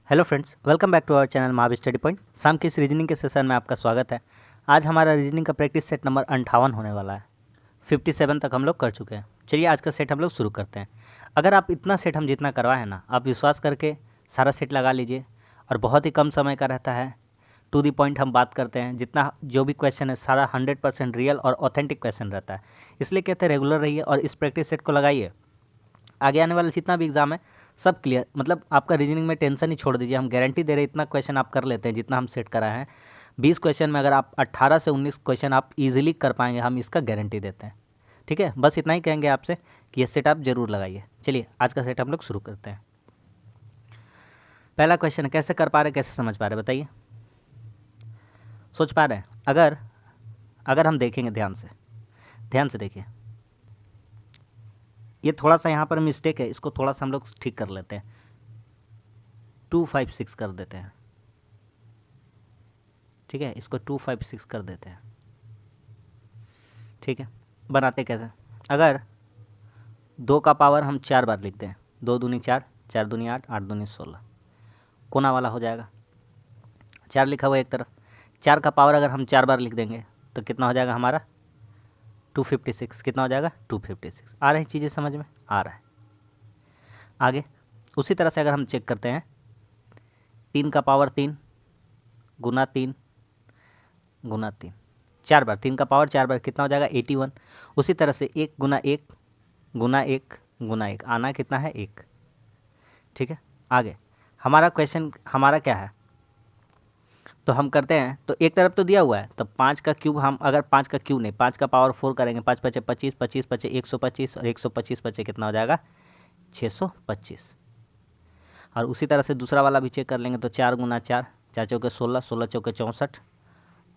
Hello friends, welcome back to our channel Mahavi study point. शाम की इस रीजनिंग के सेशन में आपका स्वागत है। आज हमारा रीजनिंग का प्रैक्टिस सेट नंबर 58 होने वाला है। 57 तक हम लोग कर चुके हैं। चलिए आज का सेट हम लोग शुरू करते हैं। अगर आप इतना सेट हम जितना करवाए हैं ना, आप विश्वास करके सारा सेट लगा लीजिए और बहुत ही कम समय का रहता है। टू दी पॉइंट हम बात करते हैं। जितना जो भी क्वेश्चन है सारा 100% रियल और ऑथेंटिक क्वेश्चन रहता है। इसलिए कहते हैं रेगुलर रहिए और इस प्रैक्टिस सेट को लगाइए। आगे आने वाला जितना भी एग्जाम है सब क्लियर, मतलब आपका रीजनिंग में टेंशन ही छोड़ दीजिए। हम गारंटी दे रहे हैं इतना क्वेश्चन आप कर लेते हैं जितना हम सेट करा है। 20 क्वेश्चन में अगर आप 18 से 19 क्वेश्चन आप इजीली कर पाएंगे, हम इसका गारंटी देते हैं। ठीक है, बस इतना ही कहेंगे आपसे कि ये सेट आप जरूर लगाइए। चलिए आज का सेट हम लोग शुरू करते हैं। पहला क्वेश्चन है, कैसे कर पा रहे, कैसे समझ पा रहे बताइए, सोच पा रहे हैं? अगर हम देखेंगे ध्यान से देखिए, ये थोड़ा सा यहाँ पर मिस्टेक है, इसको थोड़ा सा हम लोग ठीक कर लेते हैं। 256 कर देते हैं। ठीक है, इसको 256 कर देते हैं। ठीक है, बनाते कैसे? अगर 2 का पावर हम 4 बार लिखते हैं, 2 दूनी 4, 4 दूनी 8, 8 दूनी 16, कोना वाला हो जाएगा। 4 लिखा हुआ एक तरफ, 4 का पावर अगर हम 4 बार लिख देंगे तो कितना हो जाएगा हमारा? 256। कितना हो जाएगा? 256। आ रही चीज़ें समझ में? आ रहा है। आगे उसी तरह से अगर हम चेक करते हैं, 3 का पावर 3 गुना 3 गुना 3, 4 बार, 3 का पावर 4 बार कितना हो जाएगा? 81। उसी तरह से 1 गुना 1 गुना 1 गुना 1, आना कितना है? 1। ठीक है, आगे हमारा क्वेश्चन हमारा क्या है, तो हम करते हैं। तो एक तरफ तो दिया हुआ है, तो 5 का क्यूब, हम अगर 5 का क्यूब नहीं 5 का पावर 4 करेंगे, 5 पचे 25, 25 पचे 125 और 125 पचे कितना हो जाएगा? 625। और उसी तरह से दूसरा वाला भी चेक कर लेंगे, तो 4 गुना 4, 4 चौके 16, 16 चौके 64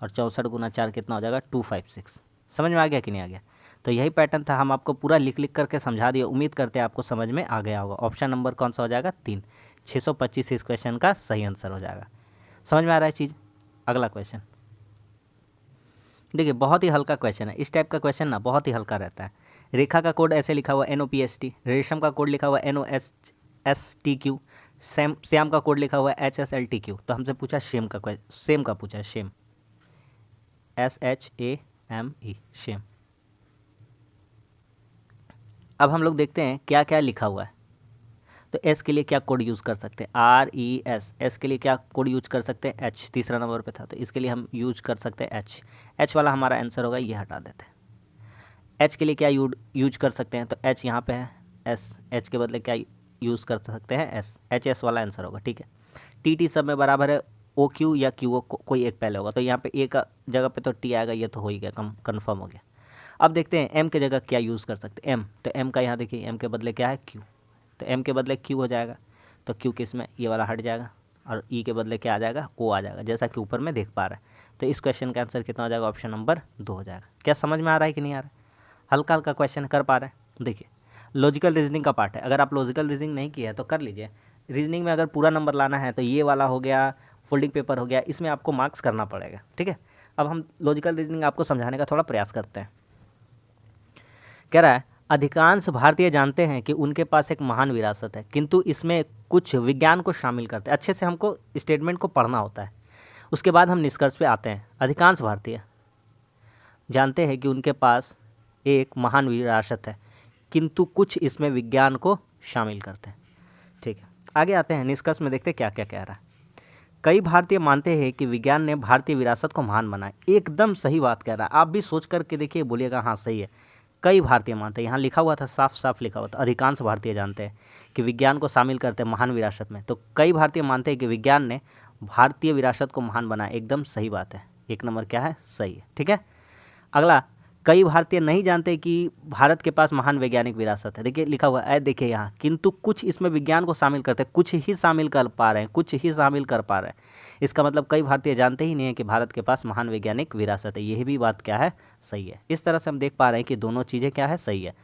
और 64 गुना 4 कितना हो जाएगा? 256। समझ में आ गया कि नहीं आ गया? तो यही पैटर्न था, हम आपको पूरा लिख करके समझा दिए। उम्मीद करते हैं आपको समझ में आ गया होगा। ऑप्शन नंबर कौन सा हो जाएगा? 3, 625 इस क्वेश्चन का सही आंसर हो जाएगा। समझ में आ रहा है चीज़? अगला क्वेश्चन देखिए, बहुत ही हल्का क्वेश्चन है। इस टाइप का क्वेश्चन ना बहुत ही हल्का रहता है। रेखा का कोड ऐसे लिखा हुआ NOPST, रेशम का कोड लिखा हुआ NOSSTQ, श्याम का कोड लिखा हुआ है HSLTQ। तो हमसे पूछा सेम का पूछा है, सेम SHAME, सेम। अब हम लोग देखते हैं क्या क्या लिखा हुआ है। तो S के लिए क्या कोड यूज़ कर सकते हैं? RES। S के लिए क्या कोड यूज कर सकते हैं? H तीसरा नंबर पे था, तो इसके लिए हम यूज कर सकते हैं H वाला हमारा आंसर होगा, ये हटा देते हैं। H के लिए क्या यूज कर सकते हैं? तो H यहाँ पे है, H के बदले क्या यूज़ कर सकते हैं? HS वाला आंसर होगा। ठीक है, TT सब में बराबर है, OQ या QO कोई एक पहले होगा, तो यहाँ पे A का जगह पे तो T आएगा, ये तो हो ही गया, कन्फर्म हो गया। अब देखते हैं M के जगह क्या यूज़ कर सकते हैं। M, तो M का यहाँ देखिए, M के बदले क्या है? Q, तो M के बदले Q हो जाएगा। तो Q किस में? ये वाला हट जाएगा और E के बदले क्या आ जाएगा? O आ जाएगा, जैसा कि ऊपर में देख पा रहा है। तो इस क्वेश्चन का आंसर कितना हो जाएगा? ऑप्शन नंबर 2 हो जाएगा। क्या समझ में आ रहा है कि नहीं आ रहा है? हल्का हल्का क्वेश्चन कर पा रहे हैं। देखिए, लॉजिकल रीजनिंग का पार्ट है। अगर आप लॉजिकल रीजनिंग नहीं किया है तो कर लीजिए। रीजनिंग में अगर पूरा नंबर लाना है तो ये वाला हो गया, फोल्डिंग पेपर हो गया, इसमें आपको मार्क्स करना पड़ेगा। ठीक है, अब हम लॉजिकल रीजनिंग आपको समझाने का थोड़ा प्रयास करते हैं। कह रहा है, अधिकांश भारतीय जानते हैं कि उनके पास एक महान विरासत है, किंतु इसमें कुछ विज्ञान को शामिल करते हैं। अच्छे से हमको स्टेटमेंट को पढ़ना होता है, उसके बाद हम निष्कर्ष पे आते हैं। अधिकांश भारतीय जानते हैं कि उनके पास एक महान विरासत है, किंतु कुछ इसमें विज्ञान को शामिल करते हैं। ठीक है, आगे आते हैं निष्कर्ष में, देखते हैं क्या क्या कह रहा है। कई भारतीय मानते हैं कि विज्ञान ने भारतीय विरासत को महान बनाया। एकदम सही बात कह रहा है, आप भी सोच करके देखिए, बोलिएगा हाँ सही है। कई भारतीय मानते हैं, यहाँ लिखा हुआ था, साफ साफ लिखा हुआ था, अधिकांश भारतीय जानते हैं कि विज्ञान को शामिल करते हैं महान विरासत में। तो कई भारतीय मानते हैं कि विज्ञान ने भारतीय विरासत को महान बनाया। एकदम सही बात है, 1 नंबर क्या है? सही है। ठीक है, अगला, कई भारतीय नहीं जानते कि भारत के पास महान वैज्ञानिक विरासत है। देखिए लिखा हुआ है, देखिए यहाँ, किंतु कुछ इसमें विज्ञान को शामिल करते हैं, कुछ ही शामिल कर पा रहे हैं, कुछ ही शामिल कर पा रहे हैं। इसका मतलब कई भारतीय जानते ही नहीं है कि भारत के पास महान वैज्ञानिक विरासत है। यही भी बात क्या है? सही है। इस तरह से हम देख पा रहे हैं कि दोनों चीज़ें क्या है? सही है।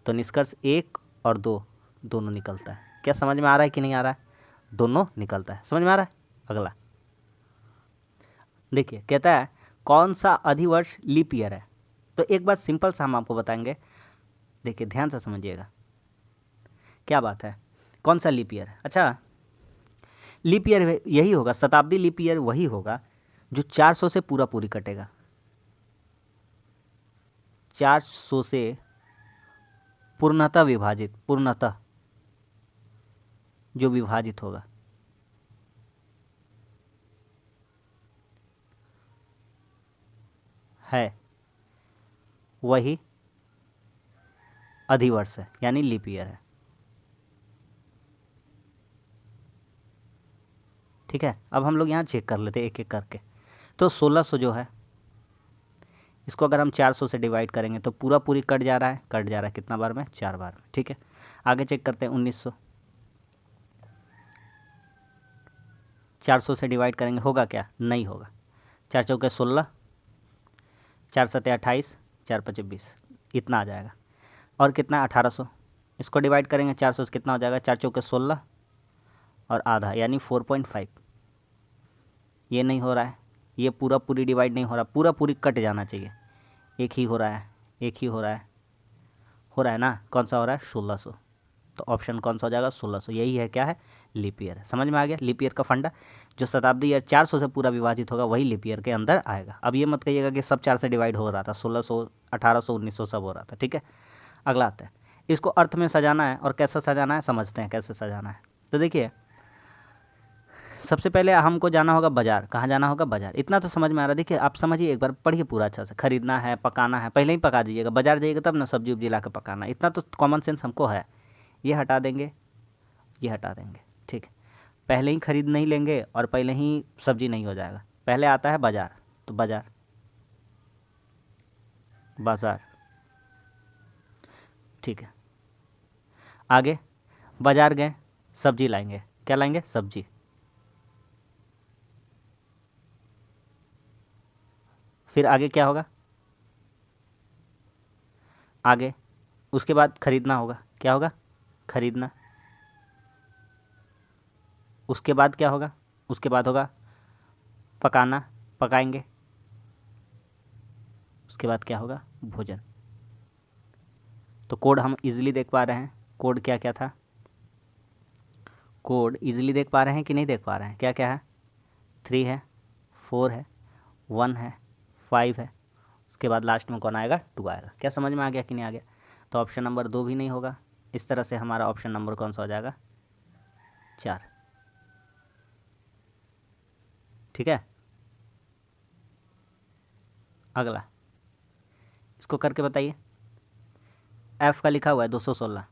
तो निष्कर्ष 1 और 2 दोनों निकलता है। क्या समझ में आ रहा है कि नहीं आ रहा है? दोनों निकलता है। समझ में आ रहा है? अगला देखिए, कहता है कौन सा अधिवर्ष लीप ईयर है। तो एक बात सिंपल सा हम आपको बताएंगे, देखिए ध्यान से समझिएगा क्या बात है। कौन सा लीप ईयर है? अच्छा, लीप ईयर यही होगा, शताब्दी लीप ईयर वही होगा जो 400 से पूरा पूरी कटेगा, 400 से पूर्णतः विभाजित, पूर्णतः जो विभाजित होगा। है वही अधिवर्ष है, यानी लीप ईयर है। ठीक है, अब हम लोग यहाँ चेक कर लेते हैं एक एक करके। तो 1600 जो है, इसको अगर हम 400 से डिवाइड करेंगे तो पूरा पूरी कट जा रहा है, कट जा रहा है कितना बार में, 4 बार में। ठीक है, आगे चेक करते हैं 1900, 400 से डिवाइड करेंगे होगा क्या, नहीं होगा। 4 चौके 16, 4 सत्ते 28, 4 पचे 20, इतना आ जाएगा। और कितना है 1800, इसको डिवाइड करेंगे 400 से कितना हो जाएगा, 4 चौके 16 और आधा यानी 4.5। ये नहीं हो रहा है, ये पूरा पूरी डिवाइड नहीं हो रहा, पूरा पूरी कट जाना चाहिए। एक ही हो रहा है, एक ही हो रहा है ना, कौन सा हो रहा है, 1600। तो ऑप्शन कौन सा हो जाएगा, 1600। यही है क्या है, लीप ईयर है। समझ में आ गया लीप ईयर का फंडा, जो शताब्दी ईयर 400 से पूरा विभाजित होगा वही लीप ईयर के अंदर आएगा। अब ये मत कहिएगा कि सब 4 से डिवाइड हो रहा था, 1600, 1800, 1900 सब हो रहा था। ठीक है, अगला आता है, इसको अर्थ में सजाना है। और कैसे सजाना है, समझते हैं कैसे सजाना है। तो देखिए, सबसे पहले हमको जाना होगा बाजार। कहाँ जाना होगा, बाजार। इतना तो समझ में आ रहा है। देखिए आप समझिए, एक बार पढ़िए पूरा अच्छा से। खरीदना है, पकाना है, पहले ही पका दीजिएगा। बाजार जाइएगा तब ना सब्जी उब्जी ला के पकाना, इतना तो कॉमन सेंस हमको है। ये हटा देंगे, ये हटा देंगे। ठीक है, पहले ही खरीद नहीं लेंगे और पहले ही सब्जी नहीं हो जाएगा। पहले आता है बाजार, तो बाजार, बाजार। ठीक है, आगे बाजार गए, सब्जी लाएंगे। क्या लाएंगे, सब्जी। फिर आगे क्या होगा, आगे उसके बाद खरीदना होगा। क्या होगा, खरीदना। उसके बाद क्या होगा, उसके बाद होगा पकाना, पकाएंगे। उसके बाद क्या होगा, भोजन। तो कोड हम इजीली देख पा रहे हैं। कोड क्या क्या था, कोड इजीली देख पा रहे हैं कि नहीं देख पा रहे हैं। क्या क्या है, 3 है, 4 है, 1 है, 5 है। उसके बाद लास्ट में कौन आएगा, 2 आएगा। क्या समझ में आ गया कि नहीं आ गया। तो ऑप्शन नंबर 2 भी नहीं होगा। इस तरह से हमारा ऑप्शन नंबर कौन सा हो जाएगा, 4। ठीक है, अगला इसको करके बताइए। एफ़ का लिखा हुआ है 216।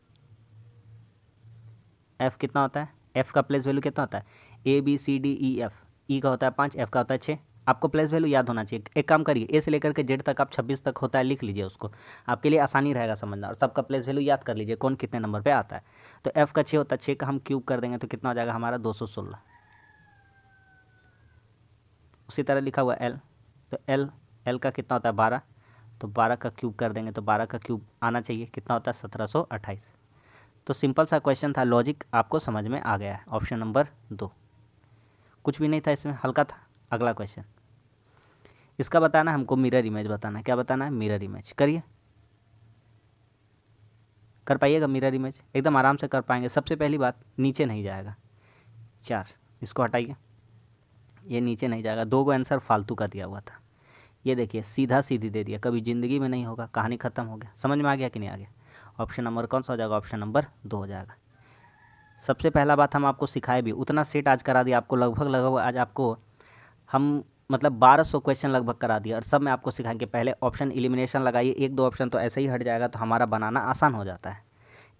एफ़ कितना होता है, एफ़ का प्लेस वैल्यू कितना होता है, ABCDEF। ई का होता है 5, एफ़ का होता है 6। आपको प्लेस वैल्यू याद होना चाहिए। एक काम करिए, ए से लेकर के जेड तक आप 26 तक होता है लिख लीजिए उसको, आपके लिए आसानी रहेगा समझना। और सबका प्लेस वैल्यू याद कर लीजिए कौन कितने नंबर पे आता है। तो एफ़ का 6 होता है, 6 का हम क्यूब कर देंगे तो कितना हो जाएगा हमारा, 216। उसी तरह लिखा हुआ एल, तो एल का कितना होता है, 12। तो 12 का क्यूब कर देंगे तो 12 का क्यूब आना चाहिए, कितना होता है, 1728। तो सिंपल सा क्वेश्चन था, लॉजिक आपको समझ में आ गया है। ऑप्शन नंबर 2, कुछ भी नहीं था इसमें, हल्का था। अगला क्वेश्चन, इसका बताना है हमको, मिरर इमेज बताना है। क्या बताना है, मिरर इमेज। करिए, कर पाइएगा मिरर इमेज, एकदम आराम से कर पाएंगे। सबसे पहली बात, नीचे नहीं जाएगा 4, इसको हटाइए, ये नीचे नहीं जाएगा। 2 को आंसर फालतू का दिया हुआ था, ये देखिए सीधा सीधी दे दिया, कभी ज़िंदगी में नहीं होगा, कहानी ख़त्म हो गया। समझ में आ गया कि नहीं आ गया। ऑप्शन नंबर कौन सा हो जाएगा, ऑप्शन नंबर 2 हो जाएगा। सबसे पहला बात हम आपको सिखाए भी, उतना सेट आज करा दिया आपको, लगभग आज आपको हम मतलब 1200 क्वेश्चन लगभग करा दिया। और सब में आपको सिखाएंगे। पहले ऑप्शन एलिमिनेशन लगाइए, 1-2 ऑप्शन तो ऐसे ही हट जाएगा, तो हमारा बनाना आसान हो जाता है।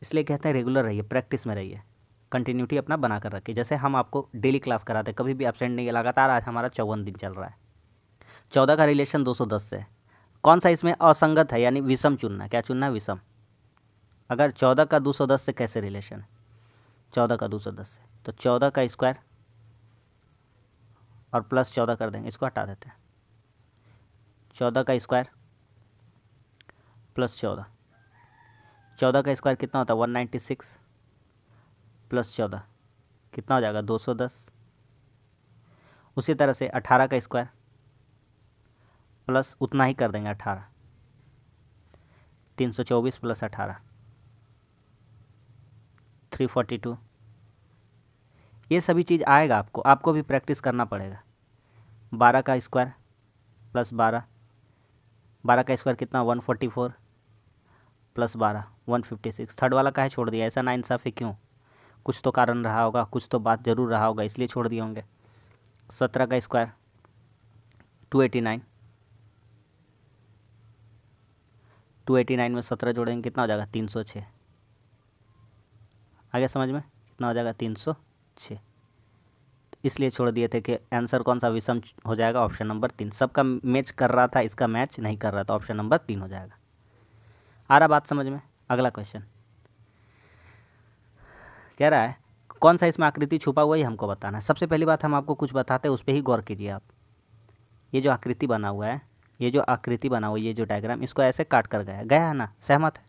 इसलिए कहते हैं रेगुलर रहिए, प्रैक्टिस में रहिए, कंटिन्यूटी अपना बना कर रखिए। जैसे हम आपको डेली क्लास कराते हैं, कभी भी एब्सेंट नहीं है, लगातार आज हमारा 54 दिन चल रहा है। 14 का रिलेशन 210 से, कौन सा इसमें असंगत है, यानी विषम चुनना है। क्या चुनना है, विषम। अगर 14 का 210 से कैसे रिलेशन है, 14 का 210 से, तो 14 का स्क्वायर और प्लस 14 कर देंगे, इसको हटा देते हैं। 14 का स्क्वायर प्लस 14, 14 का स्क्वायर कितना होता है, 196 प्लस 14 कितना हो जाएगा, 210। उसी तरह से 18 का स्क्वायर प्लस उतना ही कर देंगे 18, 324 प्लस 18, 342। ये सभी चीज़ आएगा आपको भी प्रैक्टिस करना पड़ेगा। 12 का स्क्वायर प्लस 12, 12 का स्क्वायर कितना 144 प्लस 12 156। थर्ड वाला काहे छोड़ दिया? ऐसा नाइंसाफ़ी क्यों? कुछ तो कारण रहा होगा, कुछ तो बात ज़रूर रहा होगा, इसलिए छोड़ दिए होंगे। 17 का स्क्वायर 289, 289 में 17 जोड़ेंगे कितना हो जाएगा 306। आगे समझ में कितना हो जाएगा 306। इसलिए छोड़ दिए थे कि आंसर कौन सा विषम हो जाएगा, ऑप्शन नंबर 3। सबका मैच कर रहा था, इसका मैच नहीं कर रहा था, ऑप्शन नंबर 3 हो जाएगा। आ रहा बात समझ में? अगला क्वेश्चन कह रहा है कौन सा इसमें आकृति छुपा हुआ है हमको बताना है। सबसे पहली बात हम आपको कुछ बताते हैं, उस पर ही गौर कीजिए आप। ये जो आकृति बना हुआ है, ये जो आकृति बना हुआ है, ये जो डायग्राम, इसको ऐसे काट कर गया है ना, सहमत है?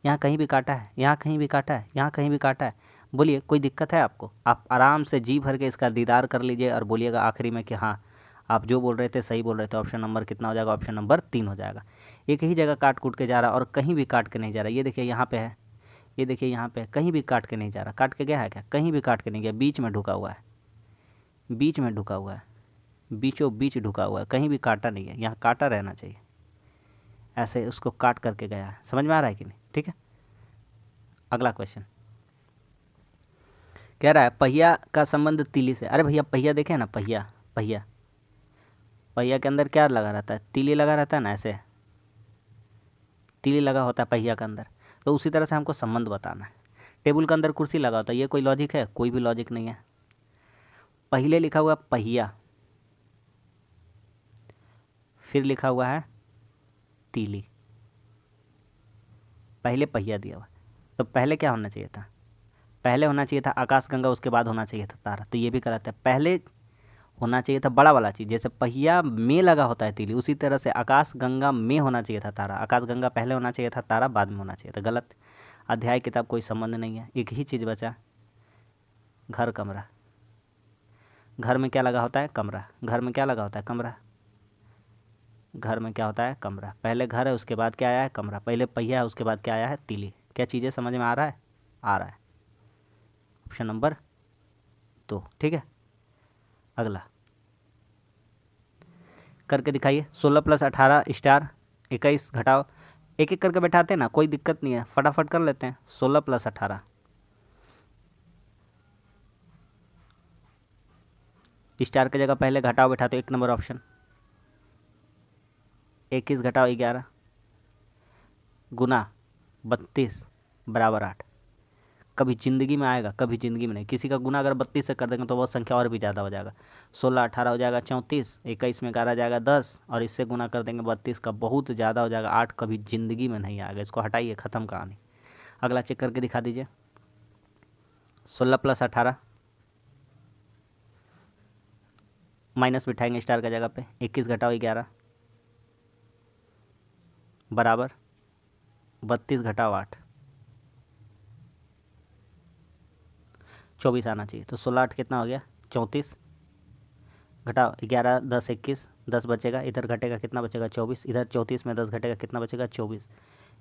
यहाँ कहीं भी काटा है, यहाँ कहीं भी काटा है, यहाँ कहीं भी काटा है। बोलिए कोई दिक्कत है आपको? आप आराम से जी भर के इसका दीदार कर लीजिए और बोलिएगा आखिरी में कि हाँ आप जो बोल रहे थे सही बोल रहे थे। ऑप्शन नंबर कितना हो जाएगा? ऑप्शन नंबर 3 हो जाएगा। एक ही जगह काट कूट के जा रहा और कहीं भी काट के नहीं जा रहा। ये देखिए यहाँ पे है, ये देखिए यहाँ पे, कहीं भी काट के नहीं जा रहा। काट के गया है क्या? कहीं भी काट के नहीं गया, बीच में ढुका हुआ है, बीच में ढुका हुआ है, बीचों बीच ढुका हुआ है, कहीं भी काटा नहीं है। यहाँ काटा रहना चाहिए, ऐसे उसको काट करके गया है। समझ में आ रहा है कि नहीं? ठीक है, अगला क्वेश्चन कह रहा है पहिया का संबंध तीली से। अरे भैया पहिया देखे ना, पहिया पहिया पहिया के अंदर क्या लगा रहता है? तीली लगा रहता है ना, ऐसे तीली लगा होता है पहिया के अंदर। तो उसी तरह से हमको संबंध बताना है। टेबल के अंदर कुर्सी लगा होता है, ये कोई लॉजिक है? कोई भी लॉजिक नहीं है। पहले लिखा हुआ पहिया, फिर लिखा हुआ है तीली, पहले पहिया दिया हुआ। तो पहले क्या होना चाहिए था? पहले होना चाहिए था आकाशगंगा, उसके बाद होना चाहिए था तारा। तो ये भी गलत है। पहले होना चाहिए था बड़ा वाला चीज़, जैसे पहिया में लगा होता है तीली, उसी तरह से आकाशगंगा में होना चाहिए था तारा। आकाशगंगा पहले होना चाहिए था, तारा बाद में होना चाहिए था। गलत। अध्याय किताब कोई संबंध नहीं है। एक ही चीज़ बचा, घर कमरा। घर में क्या लगा होता है? कमरा। घर में क्या लगा होता है? कमरा। घर में क्या होता है? कमरा। पहले घर है, उसके बाद क्या आया है? कमरा। पहले पहिया है, उसके बाद क्या आया है? तीली। क्या चीज़ें समझ में आ रहा है? आ रहा है। Option number 2। ठीक है, अगला करके दिखाइए। 16 + 18 स्टार 21 घटाओ। एक एक करके बैठाते हैं ना, कोई दिक्कत नहीं है, फटाफट कर लेते हैं। 16 + 18 स्टार की जगह पहले घटाओ बैठाते हो, 1 नंबर ऑप्शन। 21 घटाओ 11 गुना 32 बराबर 8। कभी ज़िंदगी में आएगा, कभी ज़िंदगी में नहीं। किसी का गुना अगर 32 से कर देंगे तो वो संख्या और भी ज़्यादा हो जाएगा। 16 18 हो जाएगा 34, 21 में 11 जाएगा 10, और इससे गुना कर देंगे 32 का, बहुत ज़्यादा हो जाएगा। 8 कभी ज़िंदगी में नहीं आएगा। इसको हटाइए, ख़त्म कहानी। अगला चेक करके दिखा दीजिए। 16 + 18 माइनस बिठाएंगे स्टार का जगह पे। 21 घटाओ 11 बराबर 32 घटाओ 8, 24 आना चाहिए। तो 16 8 कितना हो गया? 34 घटाओ 11 10 21, 10 बचेगा, इधर घटेगा कितना बचेगा? 24। इधर 34 में 10 घटेगा, कितना बचेगा? 24।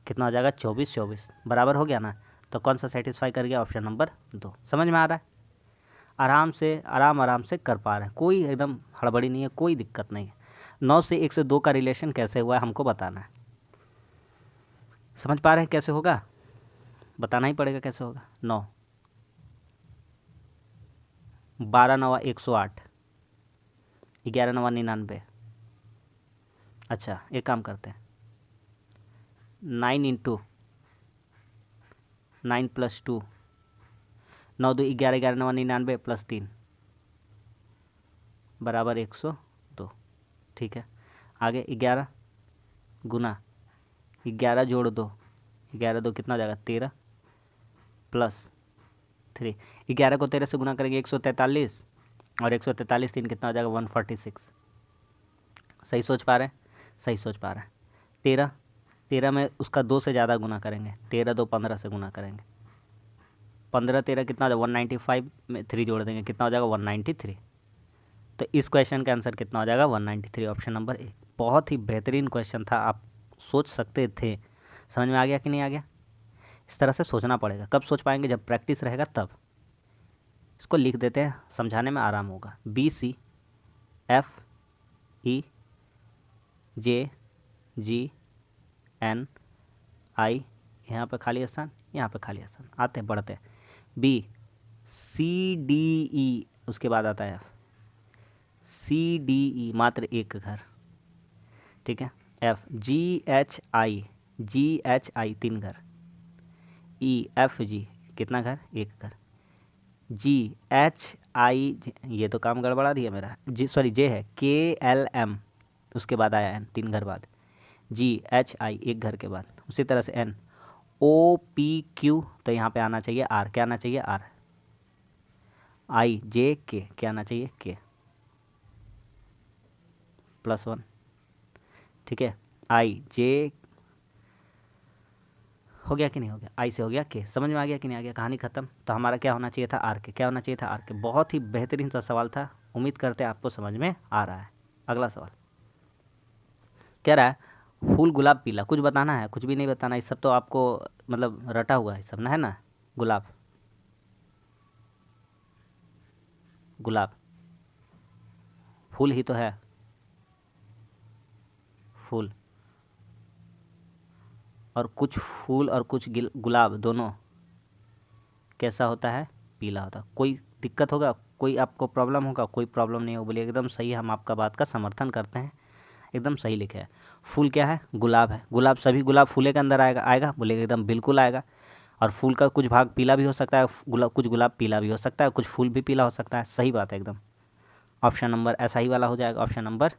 कितना हो जाएगा? 24 24 बराबर हो गया ना। तो कौन सा सेटिस्फाई कर गया? Option number 2। समझ में आ रहा है? आराम से आराम से कर पा रहे हैं, कोई एकदम हड़बड़ी नहीं है, कोई दिक्कत नहीं है। 9 से 102 का रिलेशन कैसे हुआ है हमको बताना है। समझ पा रहे हैं कैसे होगा? बताना ही पड़ेगा कैसे होगा। 9 12 9 108, 11 9 99। अच्छा एक काम करते हैं, 9 × 9 + 2 9 2 11 11 9 99 + 3 बराबर 102। ठीक है, आगे 11 गुना 11 जोड़ 2, 11 2 कितना हो जाएगा? 13 + 3। 11 को 13 से गुना करेंगे 143, और 143 3 कितना हो जाएगा? 146। सही सोच पा रहे हैं? सही सोच पा रहे हैं। 13 में उसका 2 से ज़्यादा गुना करेंगे। 13 2 15 से गुना करेंगे। 15 13 कितना हो जाएगा? 195 में 3 जोड़ देंगे, कितना हो जाएगा? 193। तो इस क्वेश्चन का आंसर कितना हो जाएगा? 193, ऑप्शन नंबर 1। बहुत ही बेहतरीन क्वेश्चन था, आप सोच सकते थे। समझ में आ गया कि नहीं आ गया? इस तरह से सोचना पड़ेगा। कब सोच पाएंगे? जब प्रैक्टिस रहेगा तब। इसको लिख देते हैं, समझाने में आराम होगा। BC FE JGNI, यहाँ पे खाली स्थान, यहाँ पे खाली स्थान, आते हैं बढ़ते हैं। BCDE, उसके बाद आता है FCDE, मात्र एक घर, ठीक है। FGHI तीन घर। EFG कितना घर, एक घर। GHI, ये तो काम गड़बड़ा दिया मेरा, J है। KLM, उसके बाद आया N, तीन घर बाद। GHI एक घर के बाद, उसी तरह से N। OPQ, तो यहाँ पे आना चाहिए R, क्या आना चाहिए R। IJK, क्या आना चाहिए K +1, ठीक है। IJ हो गया कि नहीं हो गया, I से हो गया K, समझ में आ गया कि नहीं आ गया, कहानी खत्म। तो हमारा क्या होना चाहिए था RK, क्या होना चाहिए था RK। बहुत ही बेहतरीन सा सवाल था, उम्मीद करते हैं आपको समझ में आ रहा है। अगला सवाल कह रहा है फूल गुलाब पीला, कुछ बताना है, कुछ भी नहीं बताना, ये सब तो आपको मतलब रटा हुआ है सब ना, है ना। गुलाब, गुलाब फूल ही तो है, फूल, और कुछ फूल और कुछ गुलाब दोनों कैसा होता है, पीला होता है। कोई दिक्कत होगा, कोई आपको प्रॉब्लम होगा, कोई प्रॉब्लम नहीं होगा, बोलिए एकदम सही, हम आपका बात का समर्थन करते हैं, एकदम सही लिखे है। फूल क्या है, गुलाब है। गुलाब, सभी गुलाब फूले के अंदर आएगा, आएगा बोलिए एकदम बिल्कुल आएगा। और फूल का कुछ भाग पीला भी हो सकता है, कुछ गुलाब पीला भी हो सकता है, कुछ फूल भी पीला हो सकता है, सही बात है एकदम। ऑप्शन नंबर ऐसा ही वाला हो जाएगा, ऑप्शन नंबर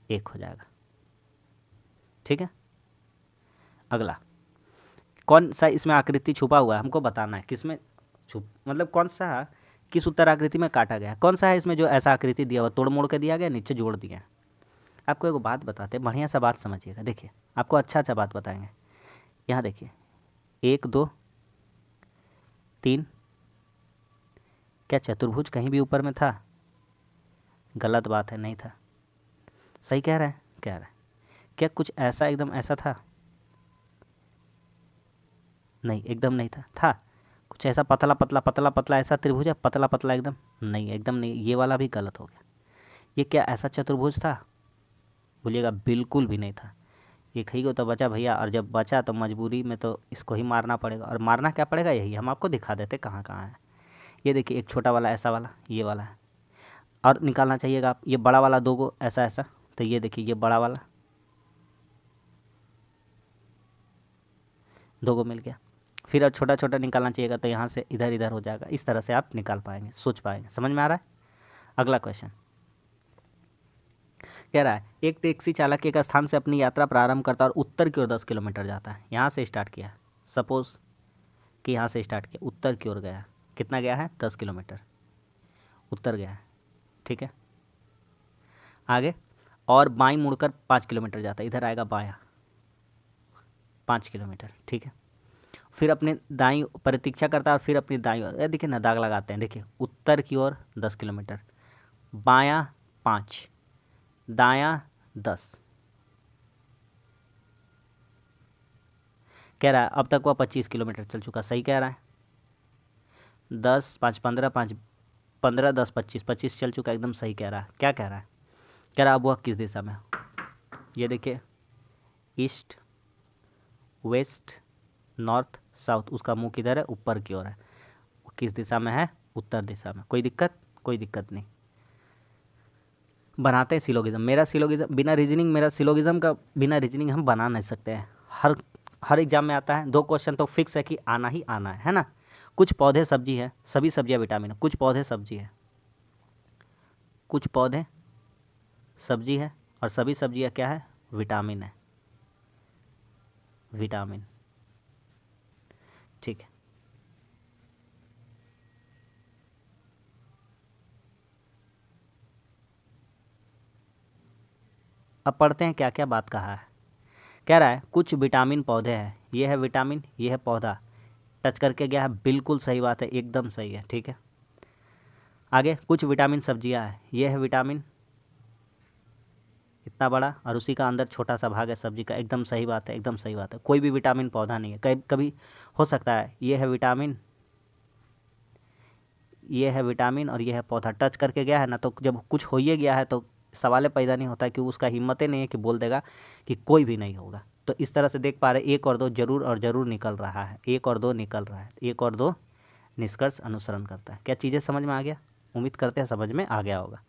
1 हो जाएगा, ठीक है। अगला, कौन सा इसमें आकृति छुपा हुआ है, हमको बताना है किसमें मतलब कौन सा, किस उत्तर आकृति में काटा गया, कौन सा है इसमें जो ऐसा आकृति दिया हुआ, तोड़ मोड़ के दिया गया, नीचे जोड़ दिया। आपको एक बात बताते हैं, बढ़िया सा बात समझिएगा, देखिए आपको अच्छा बात बताएंगे। यहाँ देखिए 1 2 3, क्या चतुर्भुज कहीं भी ऊपर में था, गलत बात है, नहीं था। सही कह रहा है, कह रहा है। क्या कुछ ऐसा एकदम ऐसा था, नहीं एकदम नहीं था। था कुछ ऐसा पतला पतला पतला पतला ऐसा त्रिभुज है, पतला पतला एकदम, नहीं एकदम नहीं, ये वाला भी गलत हो गया। ये क्या ऐसा चतुर्भुज था, बोलिएगा बिल्कुल भी नहीं था। एक ही को तो बचा भैया, और जब बचा तो मजबूरी में तो इसको ही मारना पड़ेगा, और मारना क्या पड़ेगा, यही हम आपको दिखा देते कहाँ कहाँ है। ये देखिए एक छोटा वाला ऐसा वाला, ये वाला है, और निकालना चाहिएगा आप ये बड़ा वाला, 2 को ऐसा ऐसा, तो ये देखिए ये बड़ा वाला 2 को मिल गया। फिर और छोटा छोटा निकालना चाहिएगा, तो यहाँ से इधर इधर हो जाएगा, इस तरह से आप निकाल पाएंगे, सोच पाएंगे, समझ में आ रहा है। अगला क्वेश्चन कह रहा है एक टैक्सी चालक एक स्थान से अपनी यात्रा प्रारंभ करता है और उत्तर की ओर 10 किलोमीटर जाता है। यहाँ से स्टार्ट किया, सपोज कि यहाँ से स्टार्ट किया, उत्तर की ओर गया, कितना गया है, 10 किलोमीटर उत्तर गया है, ठीक है। आगे और बाईं मुड़कर 5 किलोमीटर जाता है, इधर आएगा बायां 5 किलोमीटर, ठीक है। फिर अपने दाईं प्रतीक्षा करता है, और फिर अपनी दाईं ओर, देखिए ना दाग लगाते हैं, देखिए उत्तर की ओर 10 किलोमीटर, बायां 5, दायां 10। कह रहा है अब तक वह 25 किलोमीटर चल चुका, सही कह रहा है। 10 5 15, 5 15 10 25, 25 चल चुका, एकदम सही कह रहा है। क्या कह रहा है, कह रहा है अब वह किस दिशा में, ये देखिए ईस्ट वेस्ट नॉर्थ साउथ, उसका मुंह किधर है, ऊपर की ओर है, वो किस दिशा में है, उत्तर दिशा में। कोई दिक्कत, कोई दिक्कत नहीं। बनाते हैं सिलोगिज्म, मेरा सिलोगिज्म बिना रीजनिंग, मेरा सिलोगिज्म का बिना रीजनिंग हम बना नहीं सकते हैं। हर एग्जाम में आता है, 2 क्वेश्चन तो फिक्स है कि आना ही आना है ना। कुछ पौधे सब्जी है, सभी सब्जियां विटामिन है, कुछ पौधे सब्जी है, कुछ पौधे सब्जी है, और सभी सब्जियां क्या है, विटामिन है, विटामिन, ठीक है। अब पढ़ते हैं क्या क्या बात कहा है। कह रहा है कुछ विटामिन पौधे हैं, ये है विटामिन, ये है पौधा, टच करके गया है, बिल्कुल सही बात है, एकदम सही है, ठीक है। आगे कुछ विटामिन सब्जियां हैं, ये है विटामिन इतना बड़ा, और उसी का अंदर छोटा सा भाग है सब्जी का, एकदम सही बात है, एकदम सही बात है। कोई भी विटामिन पौधा नहीं है, कभी कभी हो सकता है ये है विटामिन, ये है विटामिन और ये है पौधा, टच करके गया है ना, तो जब कुछ हो ही गया है तो सवाल पैदा नहीं होता, कि उसका हिम्मत नहीं है कि बोल देगा कि कोई भी नहीं होगा। तो इस तरह से देख पा रहे 1 और 2 जरूर और ज़रूर निकल रहा है, 1 और 2 निकल रहा है, 1 और 2 निष्कर्ष अनुसरण करता है। क्या चीज़ें समझ में आ गया? उम्मीद करते हैं समझ में आ गया होगा।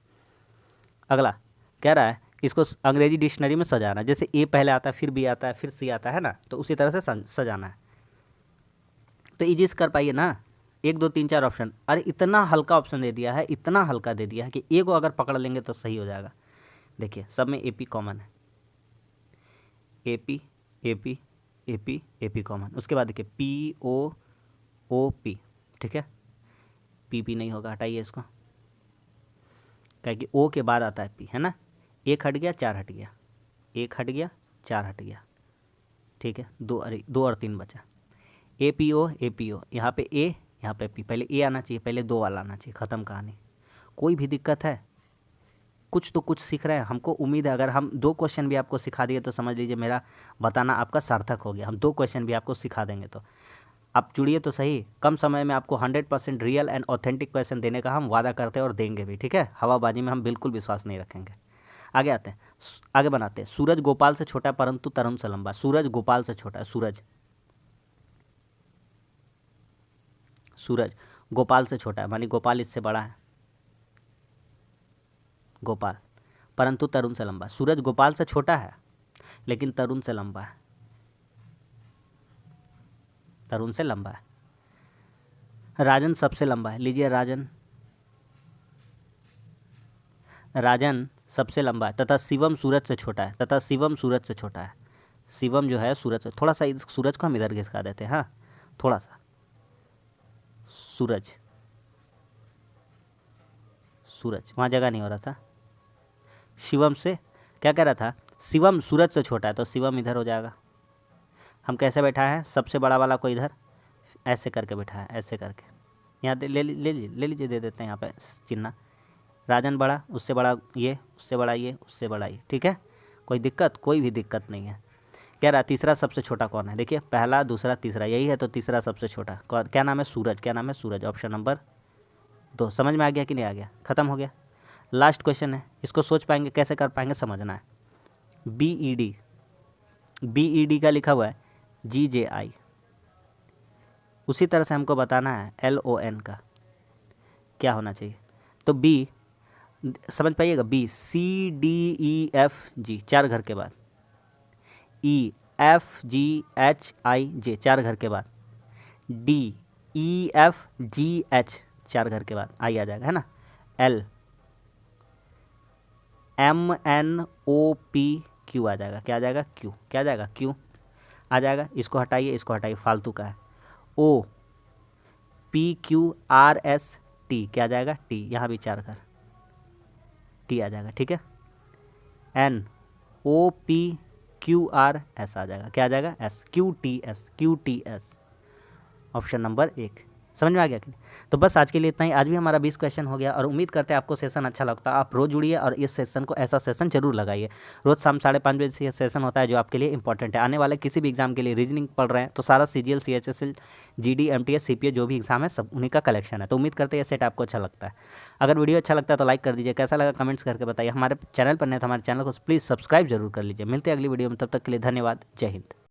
अगला कह रहा है इसको अंग्रेजी डिक्शनरी में सजाना, जैसे ए पहले आता है, फिर बी आता है, फिर सी आता है ना, तो उसी तरह से सजाना है। तो इजी से कर पाइए ना, 1 2 3 4 ऑप्शन। अरे इतना हल्का ऑप्शन दे दिया है, इतना हल्का दे दिया है कि ए को अगर पकड़ लेंगे तो सही हो जाएगा। देखिए सब में एपी कॉमन है, AP AP AP AP common. उसके बाद देखिए पी ओ ओ पी, ठीक है, पी नहीं होगा, हटाइए इसको, क्या कि ओ के बाद आता है पी, है ना। 1 हट गया, 4 हट गया, 1 हट गया, 4 हट गया, ठीक है, 2 और 3 बचा। ए पी ओ, यहाँ पे ए, यहाँ पे पी, पहले ए आना चाहिए, पहले 2 वाला आना चाहिए, ख़त्म कहानी। कोई भी दिक्कत है? कुछ तो कुछ सीख रहे हैं, हमको उम्मीद है। अगर हम 2 क्वेश्चन भी आपको सिखा दिए तो समझ लीजिए मेरा बताना आपका सार्थक हो गया। हम 2 क्वेश्चन भी आपको सिखा देंगे तो आप जुड़िए तो सही। कम समय में आपको 100% रियल एंड ऑथेंटिक क्वेश्चन देने का हम वादा करते हैं और देंगे भी, ठीक है। हवाबाजी में हम बिल्कुल विश्वास नहीं रखेंगे। आगे आते हैं, आगे बनाते हैं। सूरज गोपाल से छोटा है परंतु तरुण से लंबा। सूरज गोपाल से छोटा है, सूरज गोपाल से छोटा है, मानी गोपाल इससे बड़ा है, गोपाल, परंतु तरुण से लंबा। सूरज गोपाल से छोटा है लेकिन तरुण से लंबा है, तरुण से लंबा है। राजन सबसे लंबा है, लीजिए राजन, राजन सबसे लंबा है। तथा शिवम सूरज से छोटा है, तथा शिवम सूरज से छोटा है। शिवम जो है सूरज से, थोड़ा सा सूरज को हम इधर घिसका देते हैं, हाँ थोड़ा सा, सूरज, सूरज वहाँ जगह नहीं हो रहा था। शिवम से क्या कह रहा था, शिवम सूरज से छोटा है, तो शिवम इधर हो जाएगा। हम कैसे बैठा है, सबसे बड़ा वाला को इधर ऐसे करके बैठा है, ऐसे करके यहाँ ले लीजिए, दे देते हैं यहाँ पे चिन्ह। राजन बड़ा, उससे बड़ा ये, उससे बड़ा ये, उससे बड़ा ये, ठीक है, कोई दिक्कत? कोई भी दिक्कत नहीं है। कह रहा तीसरा सबसे छोटा कौन है, देखिए पहला दूसरा तीसरा यही है, तो तीसरा सबसे छोटा क्या नाम है, सूरज। क्या नाम है, सूरज। Option number 2। समझ में आ गया कि नहीं आ गया? ख़त्म हो गया। लास्ट क्वेश्चन है, इसको सोच पाएंगे, कैसे कर पाएंगे, समझना है। BED का लिखा हुआ है GJI, उसी तरह से हमको बताना है LON का क्या होना चाहिए। तो B समझ पाइएगा, B CDEFG 4 घर के बाद, EFGHIJ 4 घर के बाद, DEFGH 4 घर के बाद आई आ जाएगा, है ना। LMNOPQ आ जाएगा, क्या आ जाएगा, Q, क्या आ जाएगा, Q आ जाएगा। इसको हटाइए, इसको हटाइए, फालतू का है। OPQRST क्या आ जाएगा, T, यहाँ भी 4 घर, T आ जाएगा, ठीक है। NOPQRS आ जाएगा, क्या आ जाएगा, S, QTS। ऑप्शन नंबर 1 समझ में आ गया कि नहीं? तो बस आज के लिए इतना ही। आज भी हमारा 20 क्वेश्चन हो गया और उम्मीद करते हैं आपको सेशन अच्छा लगता है। आप रोज जुड़िए और इस सेशन को, ऐसा सेशन जरूर लगाइए। रोज शाम 5:30 बजे से ये सेशन होता है जो आपके लिए इंपॉर्टेंट है। आने वाले किसी भी एग्जाम के लिए रीजनिंग पढ़ रहे हैं तो सारा CGL CHSL GD MTS CPA जो भी एग्जाम है सब उन्हीं का कलेक्शन है। तो उम्मीद करते हैं ये सेट आपको अच्छा लगता है। अगर वीडियो अच्छा लगता है तो लाइक कर दीजिए, कैसा लगा कमेंट्स करके बताइए। हमारे चैनल पर नहीं तो हमारे चैनल को प्लीज़ सब्सक्राइब जरूर कर लीजिए। मिलते हैं अगली वीडियो में, तब तक के लिए धन्यवाद। जय हिंद।